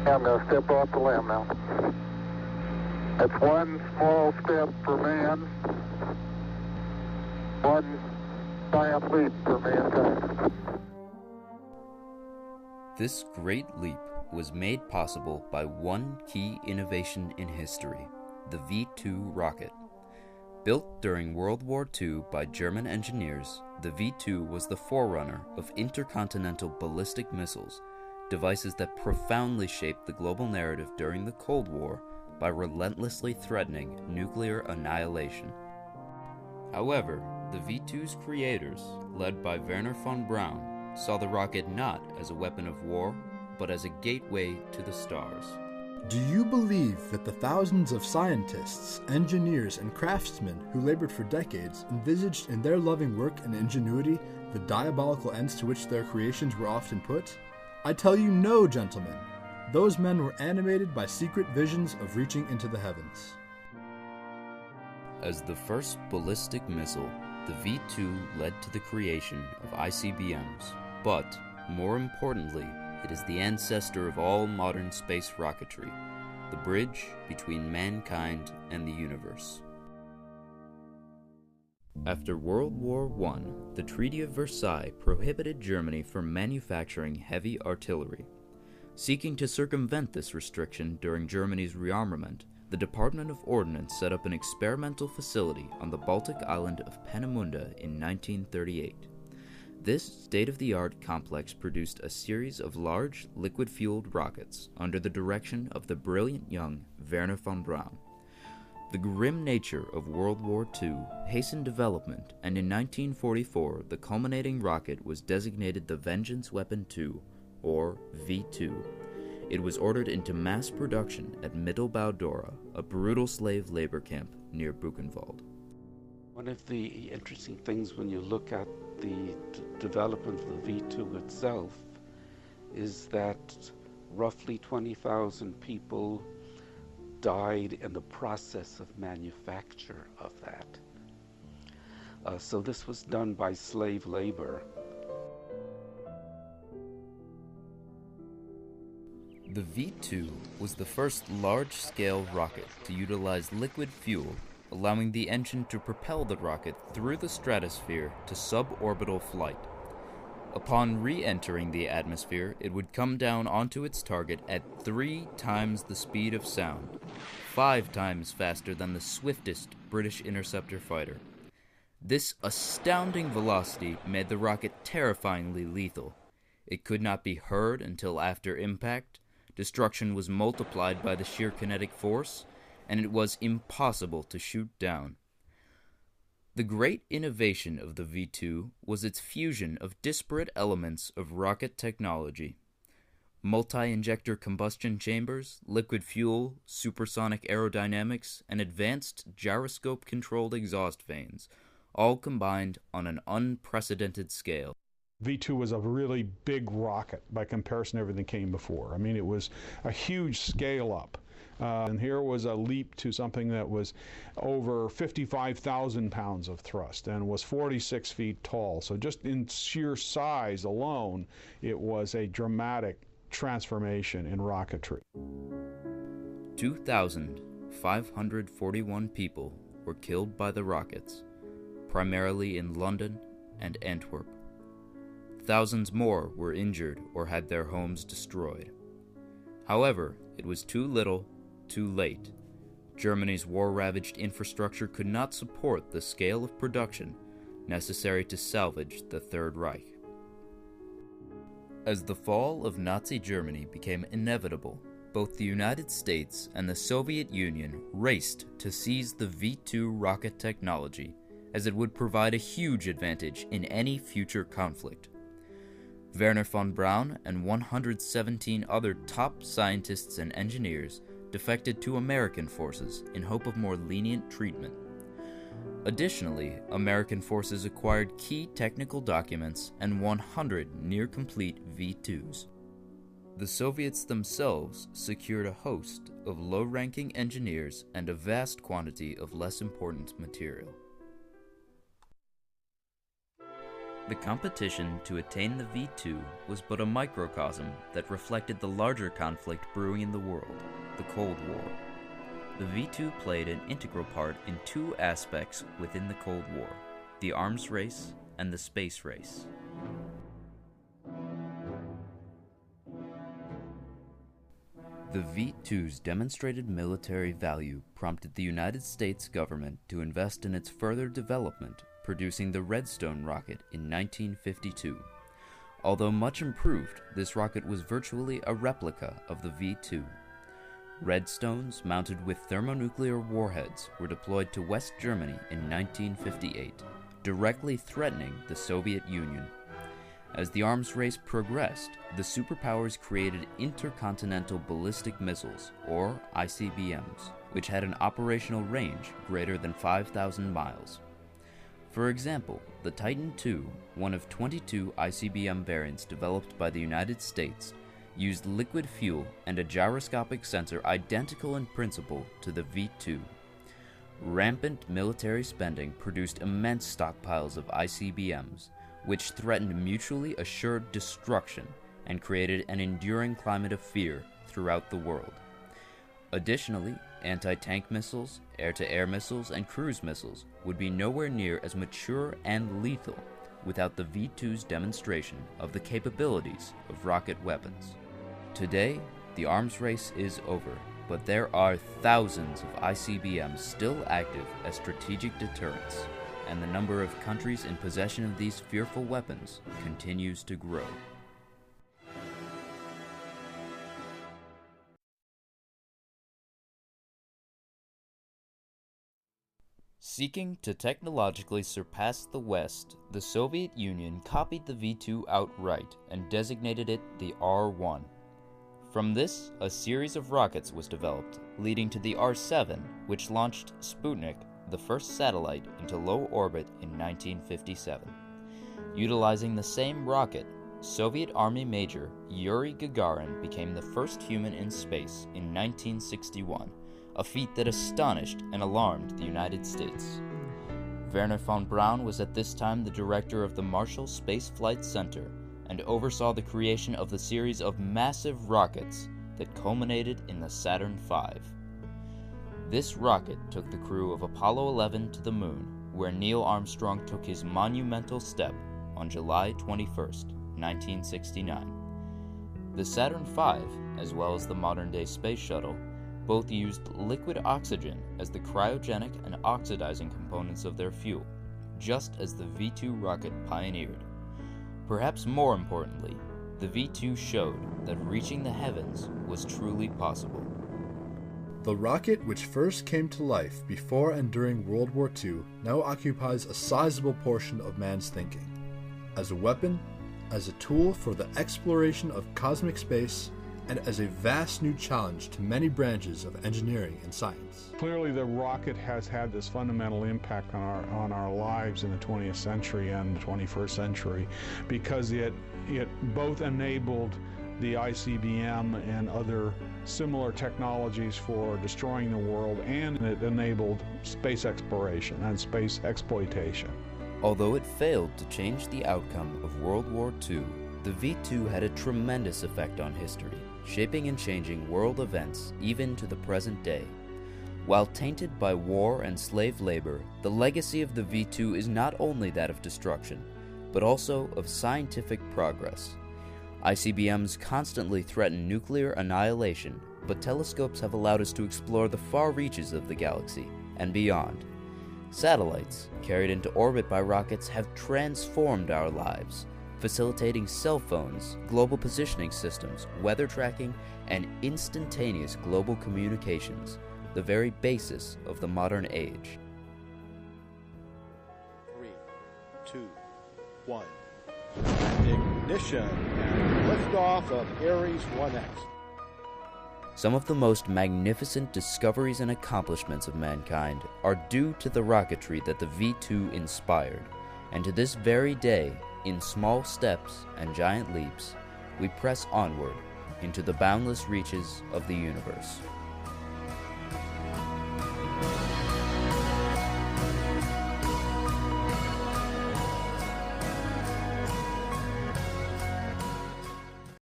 I'm going to step off the limb now. That's one small step for man, one giant leap for mankind. This great leap was made possible by one key innovation in history, the V-2 rocket. Built during World War II by German engineers, the V-2 was the forerunner of intercontinental ballistic missiles, devices that profoundly shaped the global narrative during the Cold War by relentlessly threatening nuclear annihilation. However, the V-2's creators, led by Wernher von Braun, saw the rocket not as a weapon of war, but as a gateway to the stars. Do you believe that the thousands of scientists, engineers, and craftsmen who labored for decades envisaged in their loving work and ingenuity the diabolical ends to which their creations were often put? I tell you no, gentlemen. Those men were animated by secret visions of reaching into the heavens. As the first ballistic missile, the V-2 led to the creation of ICBMs, but, more importantly, it is the ancestor of all modern space rocketry, the bridge between mankind and the universe. After World War I, the Treaty of Versailles prohibited Germany from manufacturing heavy artillery. Seeking to circumvent this restriction during Germany's rearmament, the Department of Ordnance set up an experimental facility on the Baltic island of Peenemünde in 1938. This state-of-the-art complex produced a series of large, liquid-fueled rockets under the direction of the brilliant young Wernher von Braun. The grim nature of World War II hastened development, and in 1944 the culminating rocket was designated the Vengeance Weapon II, or V-2. It was ordered into mass production at Mittelbau-Dora, a brutal slave labor camp near Buchenwald. One of the interesting things when you look at the development of the V-2 itself is that roughly 20,000 people died in the process of manufacture of that. So this was done by slave labor. The V-2 was the first large-scale rocket to utilize liquid fuel, allowing the engine to propel the rocket through the stratosphere to suborbital flight. Upon re-entering the atmosphere, it would come down onto its target at 3 times the speed of sound, 5 times faster than the swiftest British interceptor fighter. This astounding velocity made the rocket terrifyingly lethal. It could not be heard until after impact, destruction was multiplied by the sheer kinetic force, and it was impossible to shoot down. The great innovation of the V-2 was its fusion of disparate elements of rocket technology. Multi-injector combustion chambers, liquid fuel, supersonic aerodynamics, and advanced gyroscope-controlled exhaust vanes, all combined on an unprecedented scale. V-2 was a really big rocket by comparison to everything came before. I mean, it was a huge scale up. And here was a leap to something that was over 55,000 pounds of thrust and was 46 feet tall. So just in sheer size alone, it was a dramatic transformation in rocketry. 2,541 people were killed by the rockets, primarily in London and Antwerp. Thousands more were injured or had their homes destroyed. However, it was too little, too late. Germany's war-ravaged infrastructure could not support the scale of production necessary to salvage the Third Reich. As the fall of Nazi Germany became inevitable, both the United States and the Soviet Union raced to seize the V-2 rocket technology, as it would provide a huge advantage in any future conflict. Wernher von Braun and 117 other top scientists and engineers defected to American forces in hope of more lenient treatment. Additionally, American forces acquired key technical documents and 100 near-complete V-2s. The Soviets themselves secured a host of low-ranking engineers and a vast quantity of less important material. The competition to attain the V2 was but a microcosm that reflected the larger conflict brewing in the world, the Cold War. The V2 played an integral part in two aspects within the Cold War: the arms race and the space race. The V2's demonstrated military value prompted the United States government to invest in its further development, producing the Redstone rocket in 1952. Although much improved, this rocket was virtually a replica of the V2. Redstones, mounted with thermonuclear warheads, were deployed to West Germany in 1958, directly threatening the Soviet Union. As the arms race progressed, the superpowers created intercontinental ballistic missiles, or ICBMs, which had an operational range greater than 5,000 miles. For example, the Titan II, one of 22 ICBM variants developed by the United States, used liquid fuel and a gyroscopic sensor identical in principle to the V2. Rampant military spending produced immense stockpiles of ICBMs, which threatened mutually assured destruction and created an enduring climate of fear throughout the world. Additionally, anti-tank missiles, air-to-air missiles, and cruise missiles would be nowhere near as mature and lethal without the V2's demonstration of the capabilities of rocket weapons. Today, the arms race is over, but there are thousands of ICBMs still active as strategic deterrents, and the number of countries in possession of these fearful weapons continues to grow. Seeking to technologically surpass the West, the Soviet Union copied the V2 outright and designated it the R-1. From this, a series of rockets was developed, leading to the R-7, which launched Sputnik, the first satellite, into low orbit in 1957. Utilizing the same rocket, Soviet Army Major Yuri Gagarin became the first human in space in 1961, a feat that astonished and alarmed the United States. Werner von Braun was at this time the director of the Marshall Space Flight Center and oversaw the creation of the series of massive rockets that culminated in the Saturn V. This rocket took the crew of Apollo 11 to the moon, where Neil Armstrong took his monumental step on July 21, 1969. The Saturn V, as well as the modern-day space shuttle, both used liquid oxygen as the cryogenic and oxidizing components of their fuel, just as the V2 rocket pioneered. Perhaps more importantly, the V2 showed that reaching the heavens was truly possible. The rocket, which first came to life before and during World War II, now occupies a sizable portion of man's thinking. As a weapon, as a tool for the exploration of cosmic space, and as a vast new challenge to many branches of engineering and science. Clearly the rocket has had this fundamental impact on our lives in the 20th century and the 21st century because it both enabled the ICBM and other similar technologies for destroying the world, and it enabled space exploration and space exploitation. Although it failed to change the outcome of World War II, the V2 had a tremendous effect on history, shaping and changing world events even to the present day. While tainted by war and slave labor, the legacy of the V2 is not only that of destruction, but also of scientific progress. ICBMs constantly threaten nuclear annihilation, but telescopes have allowed us to explore the far reaches of the galaxy and beyond. Satellites, carried into orbit by rockets, have transformed our lives, facilitating cell phones, global positioning systems, weather tracking, and instantaneous global communications, the very basis of the modern age. 3, 2, 1. Ignition and liftoff of Ares 1X. Some of the most magnificent discoveries and accomplishments of mankind are due to the rocketry that the V2 inspired, and to this very day, in small steps and giant leaps, we press onward into the boundless reaches of the universe.